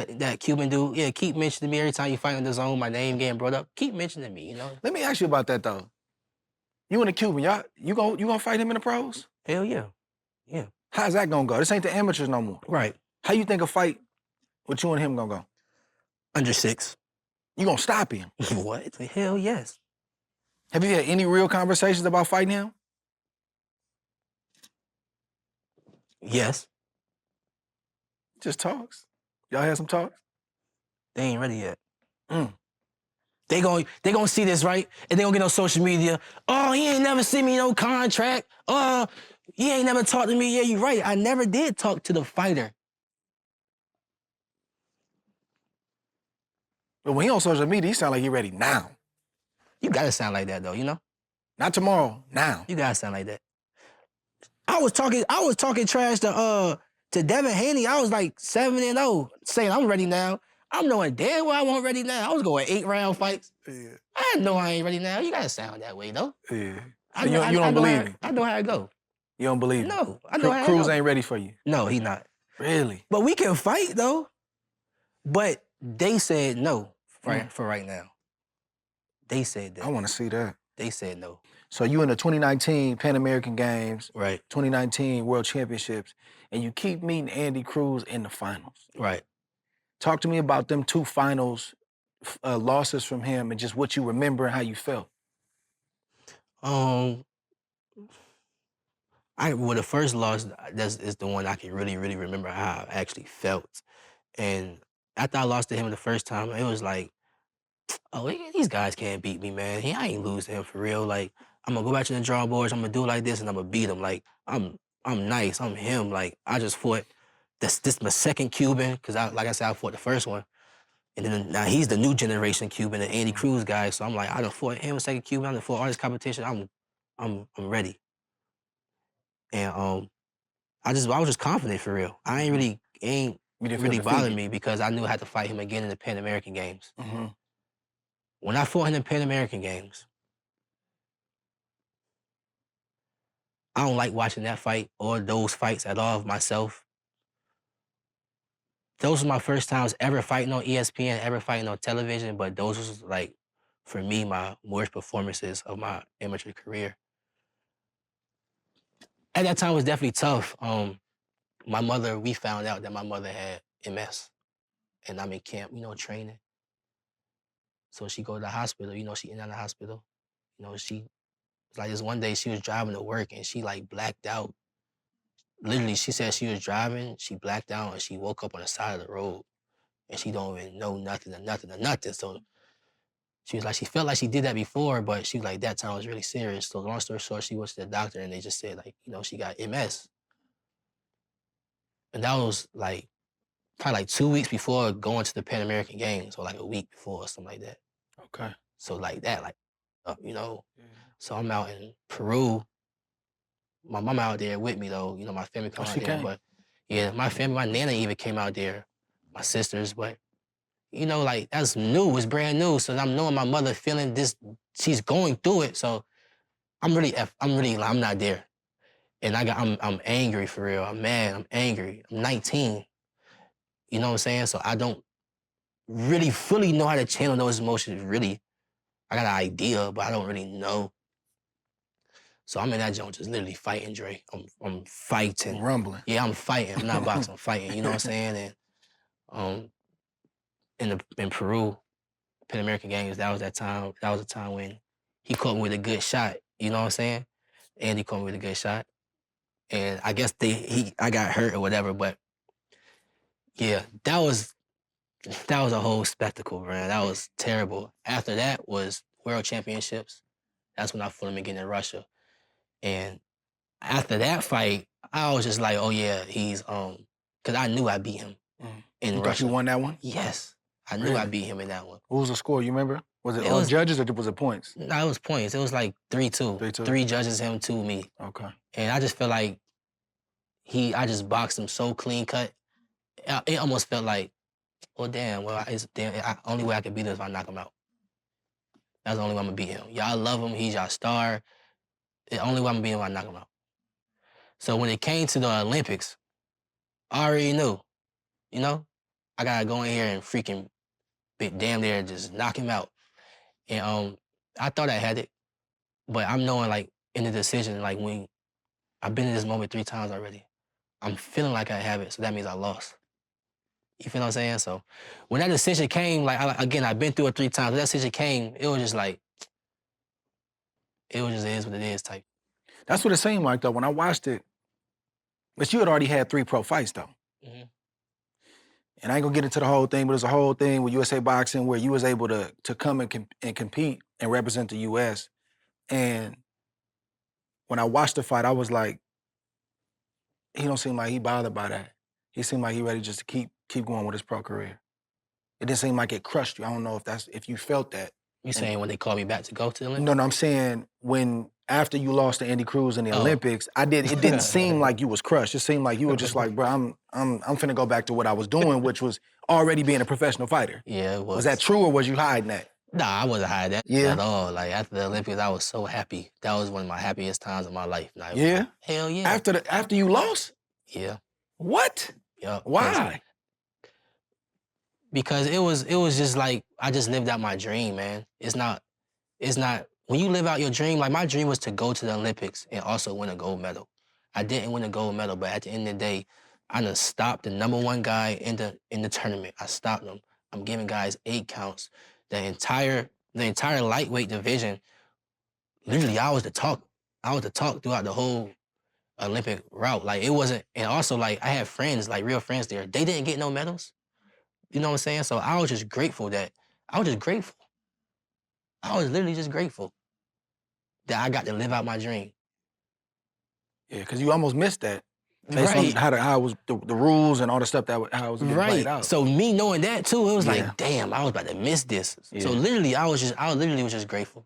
that Cuban dude. Yeah, keep mentioning me every time you fight in the zone. My name getting brought up. Keep mentioning me. You know. Let me ask you about that though. You and the Cuban, you gonna fight him in the pros? Hell yeah, yeah. How's that gonna go? This ain't the amateurs no more. Right. How you think a fight with you and him gonna go? Under 6. You gonna stop him? What? Hell yes. Have you had any real conversations about fighting him? Yes. Just talks. Y'all had some talks? They ain't ready yet. Mm. They gonna see this, right? And they gonna get on social media. Oh, he ain't never sent me no contract. Oh, he ain't never talked to me. Yeah, you right. I never did talk to the fighter. But when he on social media, he sound like he ready now. You gotta sound like that though, you know? Not tomorrow, now. You gotta sound like that. I was talking trash to Devin Haney. I was like 7-0, saying I'm ready now. I'm knowing damn well I wasn't ready now. I was going 8-round fights. Yeah. I know I ain't ready now. You gotta sound that way though. Yeah. I So know, you don't believe how, him? I know how it go. You don't believe him? No, I know how it Cruz go. ain't ready for you? No, he not. Really? But we can fight though. But they said no for right now. They said that. I want to see that. They said no. So you in the 2019 Pan American Games, Right. 2019 World Championships, and you keep meeting Andy Cruz in the finals. Right. Talk to me about them 2 finals losses from him and just what you remember and how you felt. Well, the first loss is the one I can really, really remember how I actually felt. And after I lost to him the first time, it was like, oh, these guys can't beat me, man. I ain't lose to him for real. Like, I'm gonna go back to the drawing boards. I'm gonna do it like this, and I'm gonna beat him. Like, I'm nice. I'm him. Like, I just fought. This my second Cuban because like I said, I fought the first one, and then now he's the new generation Cuban, the Andy Cruz guy. So I'm like, I done fought him, second Cuban. I done fought all this competition. I'm ready. And I was just confident for real. Ain't really bothered me because I knew I had to fight him again in the Pan American Games. Mm-hmm. When I fought him in the Pan American Games, I don't like watching that fight or those fights at all of myself. Those were my first times ever fighting on ESPN, ever fighting on television, but those was like, for me, my worst performances of my amateur career. At that time, it was definitely tough. My mother, we found out that my mother had MS, and I'm in camp, training. So she go to the hospital, she in and out of the hospital. Like this one day she was driving to work and she like blacked out. Literally, she said she was driving, she blacked out, and she woke up on the side of the road, and she don't even know nothing. So she was like, she felt like she did that before, but she was like, that time was really serious. So long story short, she went to the doctor and they just said like, she got MS. And that was like, probably like 2 weeks before going to the Pan American Games, or like a week before or something like that. Okay. So like that, Yeah. So I'm out in Peru. My mama out there with me though. My family come out there. But yeah, my family, my nana even came out there, my sisters, but like that's new, it's brand new. So I'm knowing my mother feeling this, she's going through it. So I'm not there. And I'm angry for real. I'm mad, I'm angry. I'm 19. You know what I'm saying? So I don't really fully know how to channel those emotions, really. I got an idea, but I don't really know. So I'm in that joint just literally fighting, Dre. I'm fighting. Rumbling. Yeah, I'm fighting. I'm not boxing, I'm fighting. You know what I'm saying? And in Peru, Pan American Games, that was the time when he caught me with a good shot. You know what I'm saying? Andy caught me with a good shot. And I guess I got hurt or whatever, but yeah, that was a whole spectacle, man. That was terrible. After that was World Championships. That's when I fought him again in Russia. And after that fight, I was just like, oh yeah, he's because I knew I beat him in Russia. You won that one? Yes. I knew I beat him in that one. What was the score, you remember? Was it all judges or was it points? No, it was points. It was like 3-2. 3-2. 3 judges, him, 2 me. Okay. And I just felt like I just boxed him so clean cut. It almost felt like, oh damn, only way I can beat him is if I knock him out. That's the only way I'm gonna beat him. Y'all love him, he's y'all star. The only way I'm gonna beat him is if I knock him out. So when it came to the Olympics, I already knew, I gotta go in here and freaking damn near just knock him out. And I thought I had it, but I'm knowing like in the decision, like when I've been in this moment 3 times already, I'm feeling like I have it, so that means I lost. You feel what I'm saying? So when that decision came, like again, I've been through it 3 times. When that decision came, it was just like it was just is what it is type. That's what it seemed like though when I watched it. But you had already had 3 pro fights though. Mhm. And I ain't gonna get into the whole thing, but there's a whole thing with USA Boxing where you was able to come and compete and represent the US. And when I watched the fight, I was like, he don't seem like he bothered by that. He seemed like he ready just to keep going with his pro career. It didn't seem like it crushed you. I don't know if you felt that. You saying when they called me back to go to the Olympics? No, I'm saying when after you lost to Andy Cruz in the Oh. Olympics, it didn't seem like you was crushed. It seemed like you were just like, bro, I'm finna go back to what I was doing, which was already being a professional fighter. Yeah, it was. Was that true or was you hiding that? Nah, I wasn't hiding that Yeah. at all. Like after the Olympics, I was so happy. That was one of my happiest times of my life. Like, Yeah? hell yeah. After you lost? Yeah. What? Yeah. Why? Because it was just like I just lived out my dream, man. It's not when you live out your dream, like my dream was to go to the Olympics and also win a gold medal. I didn't win a gold medal, but at the end of the day, I done stopped the #1 guy in the tournament. I stopped him. I'm giving guys 8 counts. The entire lightweight division, literally I was the talk. I was the talk throughout the whole Olympic route. Like it wasn't, and also like I had friends, like real friends there. They didn't get no medals. You know what I'm saying? So I was just grateful I was literally just grateful that I got to live out my dream. Yeah, because you almost missed that. Based on how it was the rules and all the stuff how it was getting played out. So me knowing that too, it was Yeah. like, damn, I was about to miss this. Yeah. So literally, I literally was just grateful.